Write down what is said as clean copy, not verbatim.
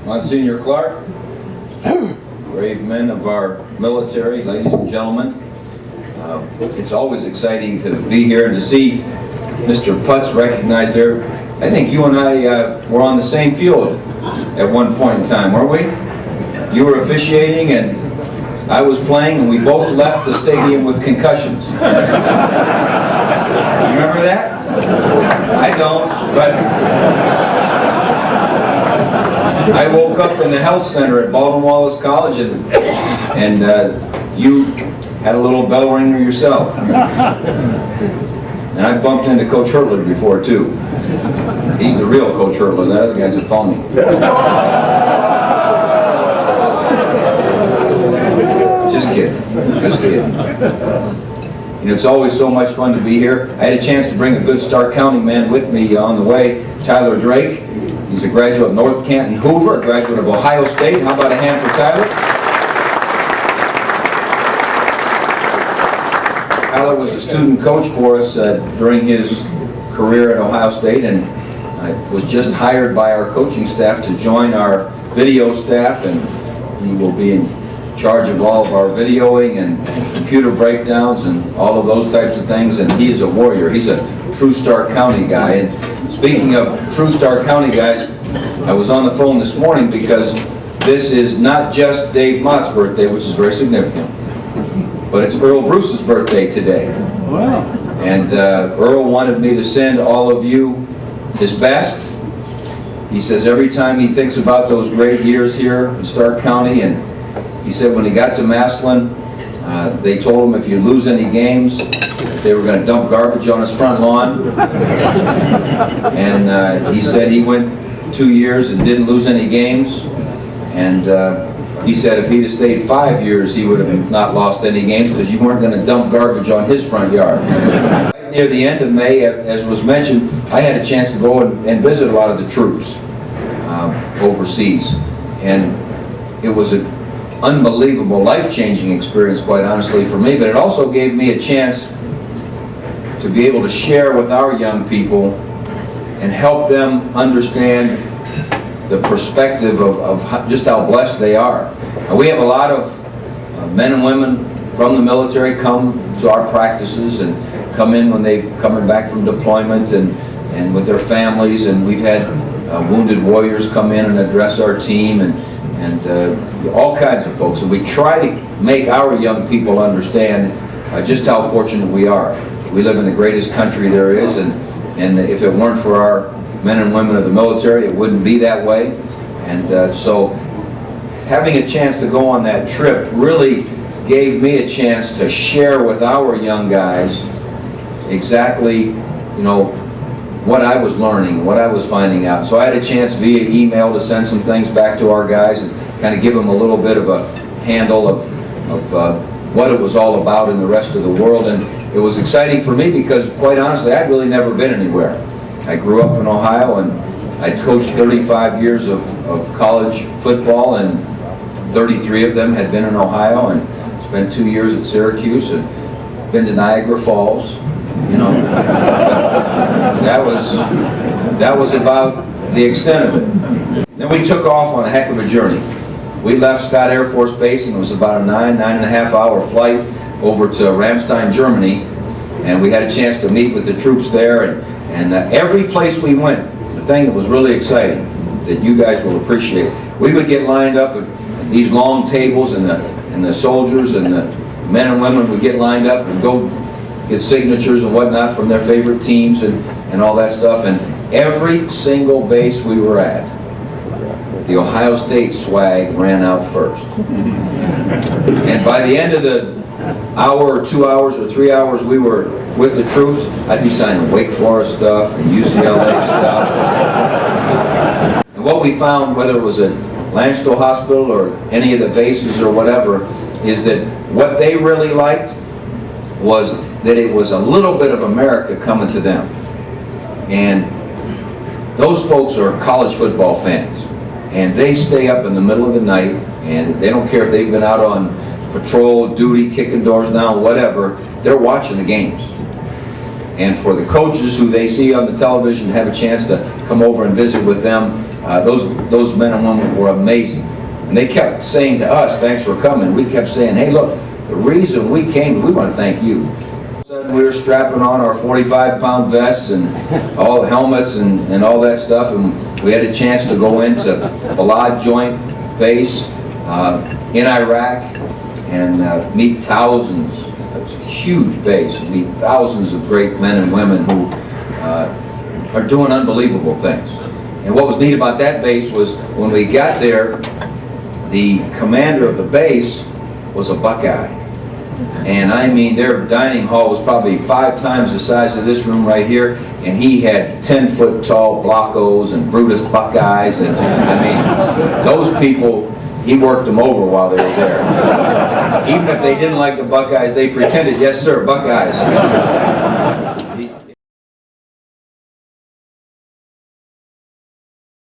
Monsignor Clark, brave men of our military, ladies and gentlemen. It's always exciting to be here and to see Mr. Putz recognized there. I think you and I were on the same field at one point in time, weren't we? You were officiating and I was playing, and we both left the stadium with concussions. You remember that? I don't, but I woke up in the health center at Baldwin Wallace College, and you had a little bell ringer yourself. And I bumped into Coach Hurtler before, too. He's the real Coach Hurtler. The other guy's a phony. Just kidding. Just kidding. You know, it's always so much fun to be here. I had a chance to bring a good Stark County man with me on the way, Tyler Drake. He's a graduate of North Canton Hoover, a graduate of Ohio State. How about a hand for Tyler? Tyler was a student coach for us during his career at Ohio State, and was just hired by our coaching staff to join our video staff, and he will be in charge of all of our videoing and computer breakdowns and all of those types of things, and he is a warrior. He's a true Stark County guy. And speaking of true Stark County guys, I was on the phone this morning because this is not just Dave Mott's birthday, which is very significant, but it's Earl Bruce's birthday today. Wow. And Earl wanted me to send all of you his best. He says every time he thinks about those great years here in Stark County, and he said when he got to Massillon, they told him if you lose any games, they were going to dump garbage on his front lawn. And he said he went 2 years and didn't lose any games. And he said if he'd have stayed 5 years, he would have not lost any games because you weren't going to dump garbage on his front yard. Right near the end of May, as was mentioned, I had a chance to go and visit a lot of the troops overseas. And it was an unbelievable, life-changing experience, quite honestly, for me, but it also gave me a chance to be able to share with our young people and help them understand the perspective of just how blessed they are. And we have a lot of men and women from the military come to our practices and come in when they're coming back from deployment and with their families, and we've had wounded warriors come in and address our team, and all kinds of folks. And we try to make our young people understand just how fortunate we are. We live in the greatest country there is, and if it weren't for our men and women of the military, it wouldn't be that way. And so having a chance to go on that trip really gave me a chance to share with our young guys exactly, you know, what I was learning, what I was finding out. So I had a chance via email to send some things back to our guys and kind of give them a little bit of a handle of what it was all about in the rest of the world. And it was exciting for me because, quite honestly, I'd really never been anywhere. I grew up in Ohio, and I'd coached 35 years of college football, and 33 of them had been in Ohio, and spent 2 years at Syracuse, and been to Niagara Falls. You know, that was about the extent of it. Then we took off on a heck of a journey. We left Scott Air Force Base, and it was about a 9.5 hour flight over to Ramstein, Germany, and we had a chance to meet with the troops there, and every place we went, the thing that was really exciting, that you guys will appreciate, we would get lined up at these long tables, and the soldiers and the men and women would get lined up and go get signatures and whatnot from their favorite teams and all that stuff. And every single base we were at, the Ohio State swag ran out first. And by the end of the hour or 2 hours or 3 hours we were with the troops, I'd be signing Wake Forest stuff and UCLA stuff. And what we found, whether it was at Landstuhl Hospital or any of the bases or whatever, is that what they really liked was that it was a little bit of America coming to them. And those folks are college football fans. And they stay up in the middle of the night, and they don't care if they've been out on patrol, duty, kicking doors down, whatever, they're watching the games. And for the coaches who they see on the television have a chance to come over and visit with them, Those men and women were amazing. And they kept saying to us, thanks for coming. We kept saying, hey, look, the reason we came, we want to thank you. We were strapping on our 45-pound vests and all the helmets and all that stuff, and we had a chance to go into Balad Joint Base in Iraq and meet thousands. It's a huge base. Meet thousands of great men and women who are doing unbelievable things. And what was neat about that base was when we got there, the commander of the base was a Buckeye. And I mean, their dining hall was probably 5 times the size of this room right here, and he had 10-foot tall Blockos and Brutus Buckeyes, and I mean, those people, he worked them over while they were there. Even if they didn't like the Buckeyes, they pretended, yes sir, Buckeyes.